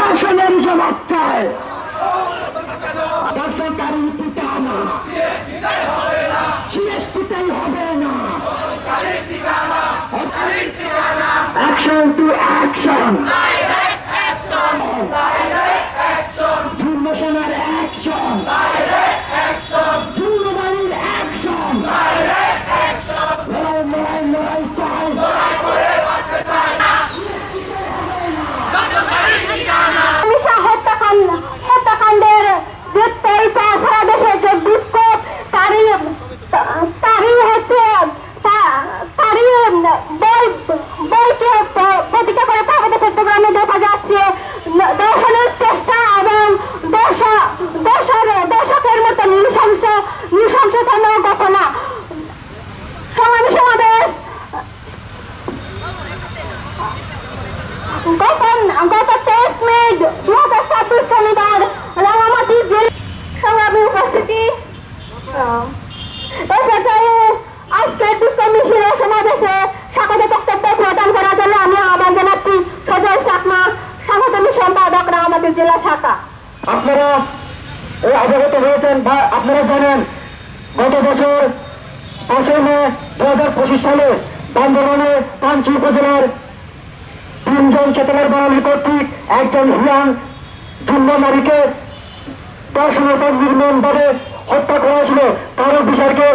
দর্শনের জবাব চায়। দর্শনকারী পিতা না, সিএসটিতেই হবে না। অ্যাকশন টু অ্যাকশন, ধর্মসেনার অ্যাকশন, ধর্মবাড়ির অ্যাকশন, লড়াই লড়াই লড়াই চাই। হত্যাকাণ্ডের সারা দেশের যে বিক্ষোভ তারই বইকে প্রতিজ্ঞা করে পার্বত্য চট্টগ্রামে দেখা যাচ্ছে দর্শনের চেষ্টা এবং দর্শকের মতো নৃশংসতম ঘটনা। সংগ্রামী সমাবেশ গত 23 মে 2026 শনিবার রাঙামাটি জেলা সংগ্রামী উপস্থিতি আজকের বিশ্ব মিছিলের সমাবেশে স্বাগত বক্তব্য প্রদান করার জন্য আমি আহ্বান জানাচ্ছি সজল চাকমা, সাংগঠনিক সম্পাদক রাঙামাটি জেলা শাখা। আপনারা অবগত হয়েছেন বা আপনারা জানেন গত বছর 5 মে 2025 সালে বান্দরবানে পাঞ্চি উপজেলার 3 জন চেতনার বাঙালি কর্তৃক একজন হিয়ান যুগ্ম নারীকে দর্শনের পর নির্মমভাবে হত্যা করা হয়েছিল। তারও বিচারকে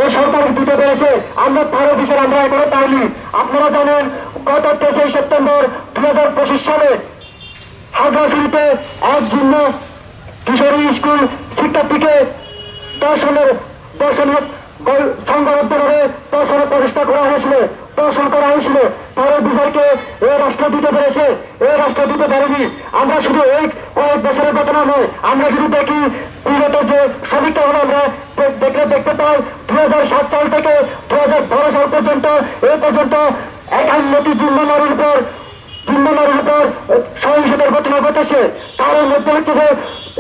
এই সরকার দিতে পেরেছে। আমরা তারও বিচার আমরা এখনো পাইনি। আপনারা জানেন গত 23 সেপ্টেম্বর 2025 সালে হাগড়াছড়িতে এক যুগ্ম কিশোরী স্কুল শিক্ষার্থীকে দর্শনের সংঘবদ্ধভাবে দর্শনের প্রচেষ্টা করা হয়েছিল, দর্শন করা হয়েছিল। তারও বিচারকে এই রাষ্ট্র দিতে পেরেছে, এই রাষ্ট্র দিতে পারেনি। আমরা শুধু এই কয়েক বছরের ঘটনা নয়, আমরা যদি দেখি বিগত যে সমীক্ষা হলো আমরা দেখতে পাই 2007 সাল থেকে 2012 সাল পর্যন্ত এই পর্যন্ত 51টি যুগ্ম নারীর উপর সহিংসতার ঘটনা ঘটেছে। তার মধ্যে হচ্ছে যে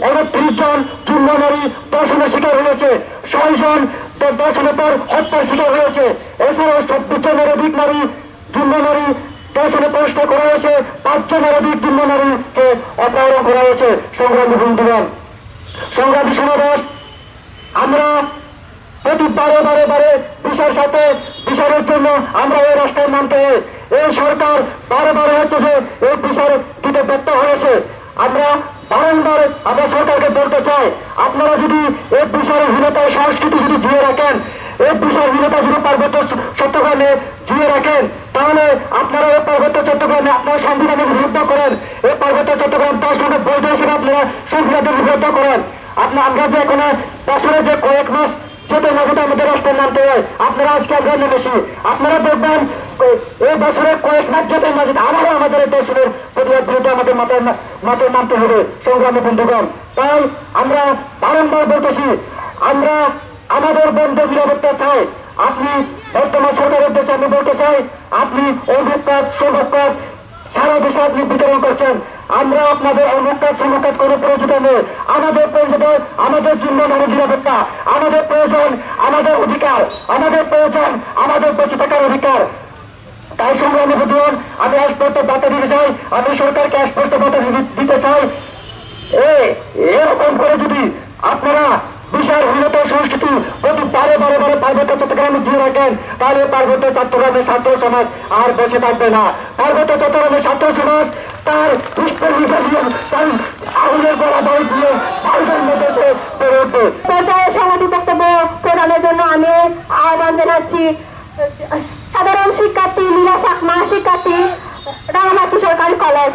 31 জন যুগ্ম নারী দর্শনের শিকার হয়েছে, 6 জন দর্শনের পর হত্যার শিকার হয়েছে। এছাড়াও 24 জনের অধিক নারী যুগ্ম নারী দর্শনে প্রশ্ন করা হয়েছে, 5 জনের অধিক যুগ্ম নারীকে অপহরণ করা হয়েছে। সংগ্রামী বন্ধুগণ, সংগ্রামী সমাবেশ আমরা প্রতি বারে বিচারের জন্য আমরা এই রাষ্ট্রের নামতে এই সরকার বারে হচ্ছে যে এই বিচার দিতে ব্যর্থ হয়েছে। আমরা বারংবার আমরা সরকারকে বলতে চাই, আপনারা যদি এই বিচারহীনতার সংস্কৃতি যদি জিয়ে রাখেন, এই বিচারহীনতা যদি পার্বত্য চট্টগ্রামে জিয়ে রাখেন, তাহলে আপনারা এই পার্বত্য চট্টগ্রামে আপনারা সংবিধানের বিরুদ্ধ করেন, এই পার্বত্য চট্টগ্রাম তার সঙ্গে বৈধ হিসেবে আপনারা সংবিধানের বিরুদ্ধ করেন। আমরা যে এখন বছরে যে কয়েক মাস যেতে না যেতে আমাদের রাষ্ট্রের নামতে হয়, আপনারা আজকে আমরা নেমেছি, আপনারা দেখবেন এই বছরের কয়েক মাস যেতে না যেতে আবারও আমাদের এই দর্শনের প্রতিবাদ বিরুদ্ধে আমাদের মাথায় নামতে হবে। সংগ্রামী বন্ধুগণ, তাই আমরা বারংবার বলতেছি, আমরা আমাদের বন্ধ নিরাপত্তা চাই। আপনি বর্তমান সরকারের দেশে আমি বলতে চাই, আপনি অভিজ্ঞতা সৌভাগ্য সারা দেশে আপনি বিতরণ করছেন। আমরা আপনাদের অনুকাত সমকাত করে প্রয়োজন নেই। আমাদের প্রয়োজন আমাদের জন্য নারী নিরাপত্তা, আমাদের প্রয়োজন আমাদের অধিকার, আমাদের প্রয়োজন আমাদের বেঁচে থাকার অধিকার। তাই সংগ্রামী বন্ধুগণ, আমি স্পষ্ট বার্তা দিতে চাই, আমি সরকারকে স্পষ্ট বার্তা দিতে চাই, এরকম করে যদি আপনারা বিচারহীনতা সংস্কৃতি প্রতি বারে পার্বত্য চট্টগ্রামে জিয়ে রাখেন, তাহলে পার্বত্য চট্টগ্রামের ছাত্র সমাজ আর বেঁচে থাকবে না। পার্বত্য চট্টগ্রামের ছাত্র সমাজ তার আগুনের গলা দই দিয়ে ভারতের মধ্যে বেড়ে উঠবে। পর্যায়ে সাংবাদিক বক্তব্য প্রদানের জন্য আমি আহ্বান জানাচ্ছি সাধারণ শিক্ষার্থী লীলা চাকমা, শিক্ষার্থী রাঙামাটি সরকারি কলেজ।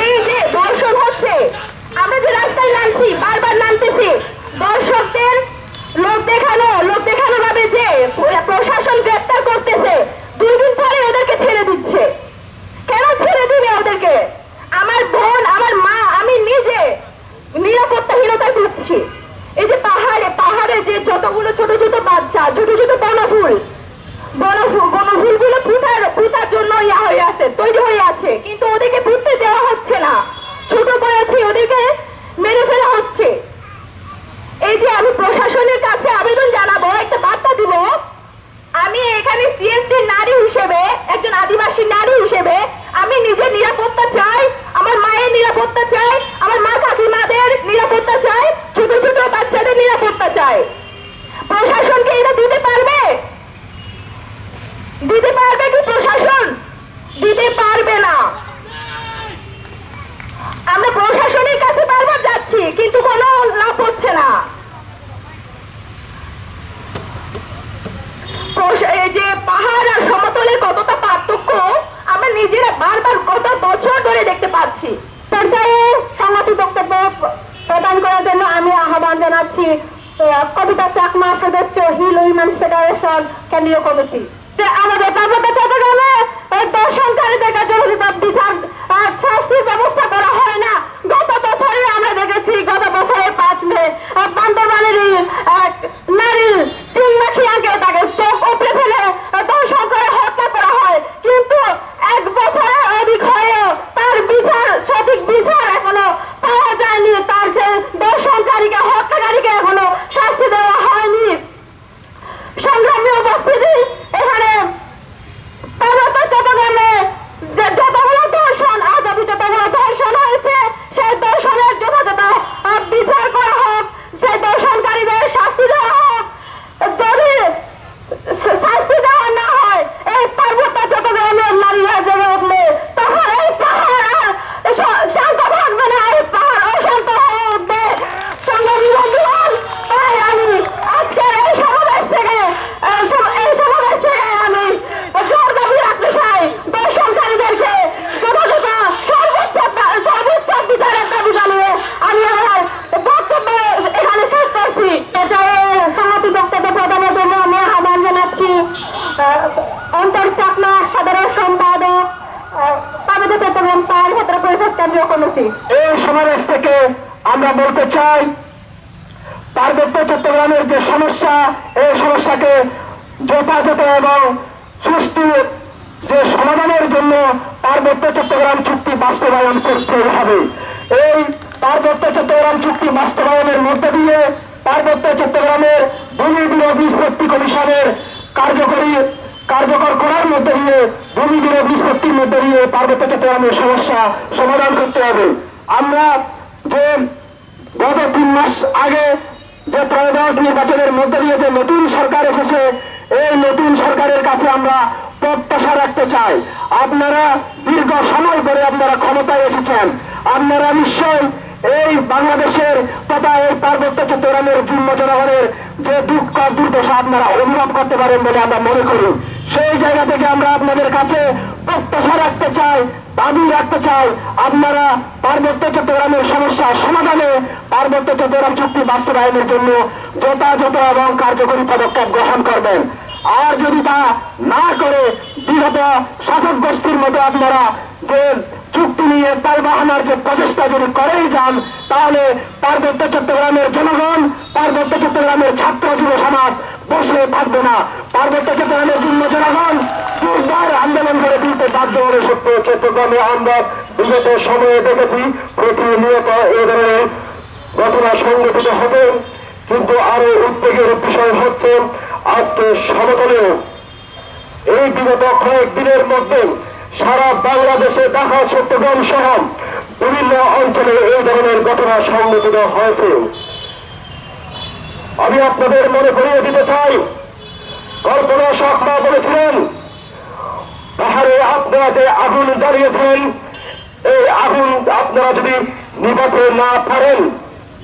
এই যে দর্শন হচ্ছে, আমরা যে রাস্তায় নামছি, বারবার নামতেছি, দর্শকদের লোক দেখানো ভাবে যে প্রশাসন গ্রেপ্তার করতেছে, 2 দিন পরে ওদেরকে ছেড়ে দিচ্ছে। কেন ছেড়ে দিবে ওদেরকে? আমার বোন, আমার মা, আমি নিজে নিরাপত্তাহীনতায় ভুগছি। এই যে পাহাড়ে যে যতগুলো ছোট ছোট বাচ্চা, ছোট ছোট বনফুলগুলো পুঁতার জন্য হয়ে আছে, তৈরি হয়ে আছে, কিন্তু ওদেরকে পুঁততে দেওয়া হচ্ছে না। ছোট বয়সে ওদেরকে মেরে ফেলা হচ্ছে। এই যে আমি প্রশাসনের কাছে আবেদন জানাবো, একটা বার্তা দিব, আমি এখানে সিএসটি নারী হিসেবে, একজন আদিবাসী নারী হিসেবে আমি নিজের নিরাপত্তা বারবার গত বছর ধরে দেখতে পাচ্ছি। পর্যায়ে সংহতি বক্তব্য প্রদান করার জন্য আমি আহ্বান জানাচ্ছি কবিতা চাকমা সদস্য হিল উইমেন্স ফেডারেশন কেন্দ্রীয় কমিটি। যে আমাদের পার্বত্য চট্টগ্রামে দর্শনকারীদের কাছে বিচার শাস্তির ব্যবস্থা করা হয় না। গত বছরে আমরা দেখেছি, গত বছরের 5 মে বান্দরবানেরই এক নারী চিন্নাখিয়াকে তাকে চোখ উপড়ে ফেলে দর্শন করে হত্যা করা হয়, কিন্তু 1 বছরের অধিক হয়েও তার বিচার, সঠিক বিচার এখনো পাওয়া যায়নি। তার সেই দর্শনকারীকে, হত্যাকারীকে এখনো শাস্তি দেওয়া হয়নি। সংগ্রামী উপস্থিতি, এখানে পার্বত্য চট্টগ্রামে যে যতগুলো দর্শন, আজ অব্দি যতগুলো দর্শন হয়েছে, সেই দর্শনের যথাযথ বিচার করা হোক, সেই দর্শনকারীদের শাস্তি দেওয়া হোক। যদি শাস্তি দেওয়া না হয়, এই পার্বত্য চট্টগ্রামের নারীরা জেগে উঠলে তখন এই পাহাড় আর শান্ত থাকবে না, এই পাহাড় অশান্ত হয়ে উঠবে। সংগ্রামী বন্ধুগণ, তাই আমি আজকের এই সমাবেশ থেকে আমি জোর দাবি রাখতে চাই, দর্শনকারীদেরকে যথাযথ সর্বোচ্চ বিচারের দাবি জানিয়ে আমি আমার বক্তব্য এখানে শেষ করছি। সংহতি বক্তব্য প্রদানের জন্য আমি আহ্বান জানাচ্ছি অন্তর চাকমা সাধারণ সম্পাদক পার্বত্য চট্টগ্রাম পাহাড় ক্ষেত্র পরিষদ কেন্দ্রীয় কমিটি। এই সমাবেশ থেকে আমরা বলতে চাই, পার্বত্য চট্টগ্রামের যে সমস্যা, এই সমস্যাকে যথাযথ এবং সুষ্ঠু যে সমাধানের জন্য পার্বত্য চট্টগ্রাম চুক্তি বাস্তবায়ন করতে হবে। এই পার্বত্য চট্টগ্রাম চুক্তি বাস্তবায়নের মধ্যে দিয়ে পার্বত্য চট্টগ্রামের ভূমি বিরোধ নিষ্পত্তি কমিশনের কার্যকর করার মধ্যে দিয়ে, ভূমি বিরোধ নিষ্পত্তির মধ্যে দিয়ে পার্বত্য চট্টগ্রামের সমস্যা সমাধান করতে হবে। আমরা যে গত 3 মাস আগে যে ত্রয়োদশ নির্বাচনের মধ্যে দিয়ে যে নতুন সরকার এসেছে, এই নতুন সরকারের কাছে আমরা প্রত্যাশা রাখতে চাই। আপনারা দীর্ঘ সময় ধরে আপনারা ক্ষমতায় এসেছেন, আপনারা নিশ্চয় এই বাংলাদেশের তথা এই পার্বত্য চট্টগ্রামের যুগ্ম জনগণের যে দুঃখ দুর্দশা আপনারা অনুভব করতে পারেন বলে আমরা মনে করি। সেই জায়গা থেকে আমরা আপনাদের কাছে প্রত্যাশা রাখতে চাই, দাবি রাখতে চাই, আপনারা পার্বত্য চট্টগ্রামের সমস্যা সমাধানে পার্বত্য চট্টগ্রাম চুক্তি বাস্তবায়নের জন্য যথাযথ এবং কার্যকরী পদক্ষেপ গ্রহণ করবেন। আর যদি তা না করে বিগত শাসক গোষ্ঠীর মতো আপনারা যে চুক্তি নিয়ে তাল বাহানার যে প্রচেষ্টা যদি করেই যান, তাহলে পার্বত্য চট্টগ্রামের জনগণ, পার্বত্য চট্টগ্রামের ছাত্র যুব সমাজ বসে থাকবে না। পার্বত্য চট্টগ্রামের যুগ্ম জনগণ দুর্বার আন্দোলন করে তুলতে বাধ্য হবে। সত্য চট্টগ্রামে আমরা বিগত সময়ে দেখেছি প্রতিনিয়ত এ ধরনের ঘটনা সংঘটিত হবে, কিন্তু আরো উদ্বেগের বিষয় হচ্ছে আজকে সমতলেও এই বিগত কয়েকদিনের মধ্যে সারা বাংলাদেশে ঢাকা, চট্টগ্রাম সহ বিভিন্ন অঞ্চলে এই ধরনের ঘটনা সংঘটিত হয়েছে। আমি আপনাদের মনে করিয়ে দিতে চাই, কল্পনা চাকমা বলেছিলেন, পাহাড়ে আপনারা যে আগুন জ্বালিয়েছেন, এই আগুন আপনারা যদি নিভাতে না পারেন,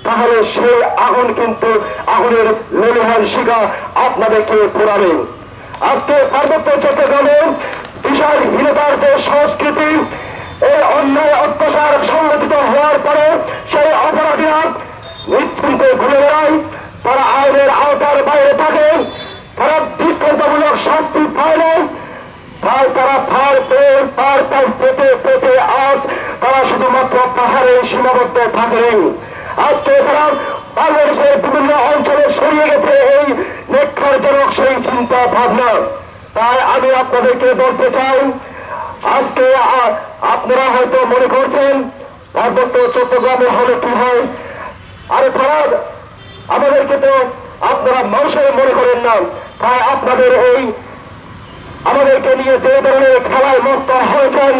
তাহলে সেই আগুন কিন্তু আগুনের লেলিহান শিখা আপনাদেরকে পোড়াবে। আজকে পার্বত্য চট্টগ্রামে বিষয়হীনতার যে সংস্কৃতি, এই অন্যায় অত্যাচার সংগঠিত হওয়ার পরে সেই অপরাধীরা নিশ্চিন্তে ঘুরে বেড়ায়, তারা আইনের আওতার বাইরে থাকে, তারা দৃষ্টান্তমূলক শাস্তি পায় না, তাই তারা পার পেতে পেতে আজ তারা শুধুমাত্র পাহাড়ে সীমাবদ্ধ থাকেন। আজকে তারা বাংলাদেশের বিভিন্ন অঞ্চলে ছড়িয়ে গেছে এই নেক্ষারজনক সেই চিন্তা ভাবনা। তাই আমি আপনাদেরকে বলতে চাই, আজকে আপনারা হয়তো মনে করছেন পার্বত্য চট্টগ্রামে হলে কি হয়, আরে তারা আমাদেরকে তো আপনারা মানুষের মনে করেন না। তাই আপনাদের এই আমাদেরকে নিয়ে যে ধরনের খেলায় মস্ত হয়েছেন,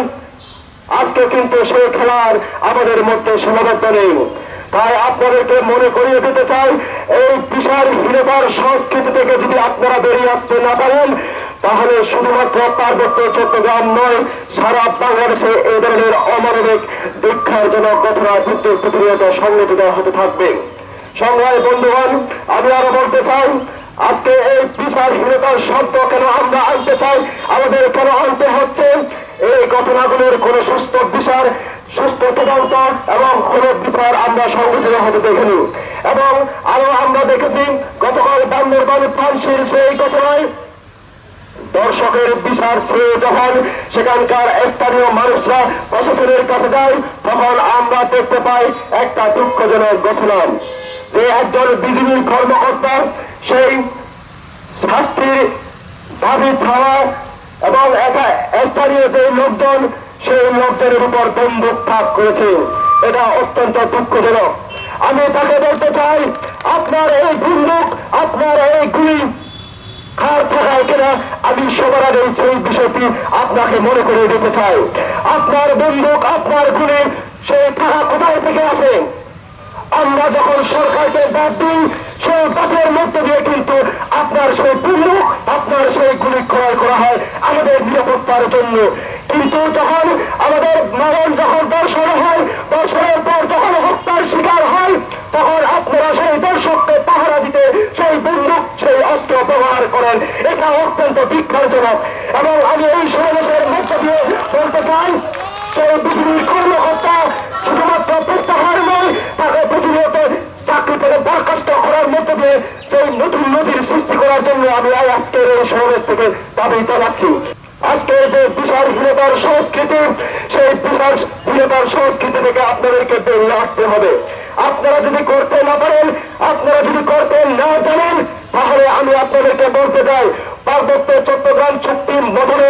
আজকে কিন্তু সেই খেলার আমাদের মধ্যে সীমাবদ্ধ নেই। তাই আপনাদেরকে মনে করিয়ে দিতে চাই, এই বিষয়হীনতার সংস্কৃতি থেকে যদি আপনারা বেরিয়ে আসতে না পারেন, তাহলে শুধুমাত্র পার্বত্য চট্টগ্রাম নয়, সারা বাংলাদেশে এই ধরনের অমানবিক দীক্ষারজনক ঘটনা প্রতিনিয়ত সংঘটিত হতে থাকবে। সংগ্রামী বন্ধুগণ, আমি আরো বলতে চাই, আজকে এই বিচারহীনতার শব্দ কেন আমরা আনতে চাই, আমাদের কেন আনতে হচ্ছে, এই ঘটনাগুলোর কোন সুস্থ বিচার, সুস্থ তদন্ত এবং কোন বিচার আমরা সংগঠিত হতে দেখিনি। এবং আরো আমরা দেখেছি গতকাল বান্দরবান প্রাণশীল সেই ঘটনায় দর্শকের বিচার চেয়ে যখন সেখানকার স্থানীয় মানুষরা প্রশাসনের কাছে যায়, তখন আমরা দেখতে পাই একটা দুঃখজনক ঘটনা, যে একজন বিজিবির কর্মকর্তা সেই শাস্তির দাবি ছাড়া এবং স্থানীয় যে লোকজন সেই লোকজনের উপর বন্দুক তাক করেছে। এটা অত্যন্ত দুঃখজনক। আমি তাকে বলতে চাই, আপনার এই বন্দুক, আপনার এই গুলি কার থাকায় কিনা আমি সবার আগে সেই বিষয়টি আপনাকে মনে করে দিতে চাই। আপনার বন্দুক, আপনার গুলি সেই টাকা কোথায় থেকে আসে? আমরা যখন সরকারকে বাদ দিই, সেই বাদের মধ্যে দিয়ে কিন্তু আপনার সেই বন্দুক, আপনার সেই গুলি ক্রয় করা হয় আমাদের নিরাপত্তার জন্য। কিন্তু যখন আমাদের মরণ, যখন দর্শন হয়, দর্শনের পর যখন হত্যার শিকার হয়, তখন আপনারা সেই দর্শককে পাহারা দিতে সেই বন্দুক, সেই অস্ত্র ব্যবহার করেন। এটা অত্যন্ত বিক্ষারজনক। এবং আমি এই সমাবেশের মধ্য দিয়ে বলতে চাই, সেই বিজেপির কর্মকর্তা শুধুমাত্র প্রত্যাহার নয়, তাকে প্রতিনিয়ত চাকরি থেকে বরখাস্ত করার মধ্য দিয়ে সেই নতুন নদীর সৃষ্টি করার জন্য আমি আজকের এই সমাবেশ থেকে দাবি জানাচ্ছি। আজকের যে বিচারহীনতার সংস্কৃতি, সেই বিচারহীনতার সংস্কৃতি থেকে আপনাদেরকে বেরিয়ে আসতে হবে। আপনারা যদি করতে না পারেন, আপনারা যদি করতে না জানেন, তাহলে আমি আপনাদেরকে বলতে চাই, পার্বত্য চট্টগ্রাম চুক্তির মতনে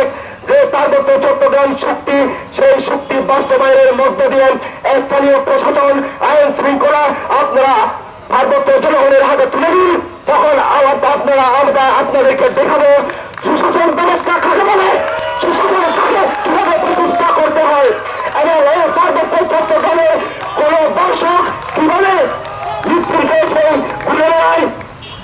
যে পার্বত্য চট্টগ্রাম চুক্তি, সেই চুক্তি বাস্তবায়নের মধ্য দিয়ে স্থানীয় প্রশাসন, আইন শৃঙ্খলা আপনারা পার্বত্য জনগণের হাতে তুলে দিন। তখন আমরা আপনাদেরকে দেখাবো সুশাসন ব্যবস্থা কাকে বলে, সুশাসন কাকে কিভাবে প্রতিষ্ঠা করতে হয়, এবং এই পার্বত্য চট্টগ্রামে কোন দর্শক কিভাবে মৃত্যু পেয়েছে ঘুরে নেয়,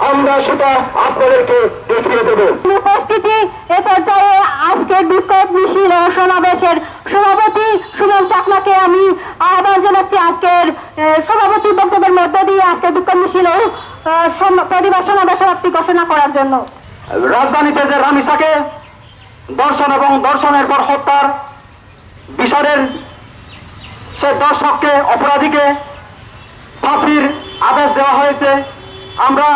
আমরা সেটা আপনাদেরকে দেখিয়ে দেবো। উপস্থিতি এ পর্যায়ে আজকের বিক্ষোভ মিছিল ও সমাবেশের সভাপতি সুমন চাকমাকে আমি আহ্বান জানাচ্ছি আজকের সভাপতি বক্তব্যের মধ্য দিয়ে আজকের বিক্ষোভ মিছিল ও প্রতিবাদ সমাবেশ সমাপ্তি ঘোষণা করার জন্য। রাজধানীতে যে রামিসাকে দর্শন এবং দর্শনের পর হত্যার বিচারের সে দর্শককে, অপরাধীকে ফাঁসির আদেশ দেওয়া হয়েছে। আমরা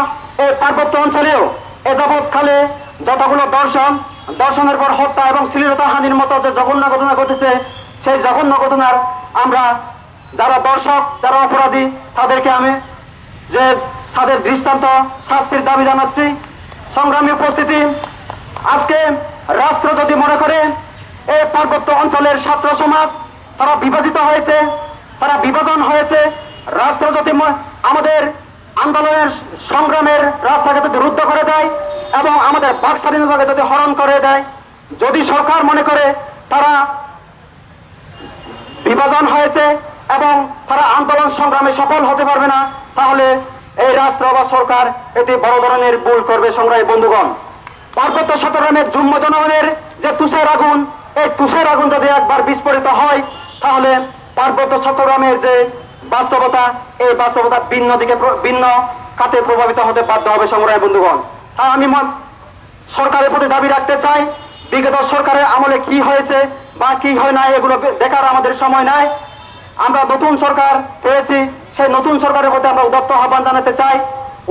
এই পার্বত্য অঞ্চলেও এ যাবৎকালে যতগুলো দর্শনের পর হত্যা এবং শ্লীলতা হানির মতো যে জঘন্য ঘটনা ঘটেছে, সেই জঘন্য ঘটনার আমরা যারা দর্শক, যারা অপরাধী, তাদেরকে আমি যে তাদের দৃষ্টান্ত শাস্তির দাবি জানাচ্ছি। সংগ্রামী উপস্থিতি, আজকে রাষ্ট্র যদি মনে করে এই পার্বত্য অঞ্চলের ছাত্র সমাজ তারা বিভাজিত হয়েছে, তারা বিভাজন হয়েছে, রাষ্ট্র যদি আমাদের আন্দোলনের সংগ্রামের রাস্তাকে যদি রুদ্ধ করে দেয় এবং আমাদের বাক স্বাধীনতাকে যদি হরণ করে দেয়, যদি সরকার মনে করে তারা বিভাজন হয়েছে এবং তারা আন্দোলন সংগ্রামে সফল হতে পারবে না, তাহলে এই রাষ্ট্র বা সরকার এটি বড় ধরনের ভুল করবে। সংগ্রামী বন্ধুগণ, পার্বত্য চট্টগ্রামের যুম্ম জনগণের যে তুষের আগুন, এই তুষের আগুন যদি একবার বিস্ফোরিত হয়, তাহলে পার্বত্য চট্টগ্রামের যে বাস্তবতা, এই বাস্তবতা ভিন্ন খাতে প্রভাবিত হতে বাধ্য হবে। সংগ্রামী বন্ধুগণ, তাই আমি সরকারের প্রতি দাবি রাখতে চাই, বিগত সরকারের আমলে কি হয়েছে বা কি হয় না এগুলো দেখার আমাদের সময় নাই। আমরা নতুন সরকার পেয়েছি, সেই নতুন সরকারের প্রতি আমরা উদাত্ত আহ্বান জানাতে চাই।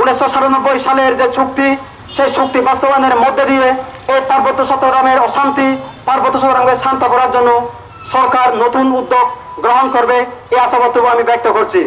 1997 সালের যে চুক্তি, সেই চুক্তি বাস্তবায়নের মধ্যে দিয়ে এই পার্বত্য চট্টগ্রামের অশান্তি, পার্বত্য চট্টগ্রামকে শান্ত করার জন্য সরকার নতুন উদ্যোগ গ্রহণ করবে, এই আশাবাদ আমি ব্যক্ত করছি।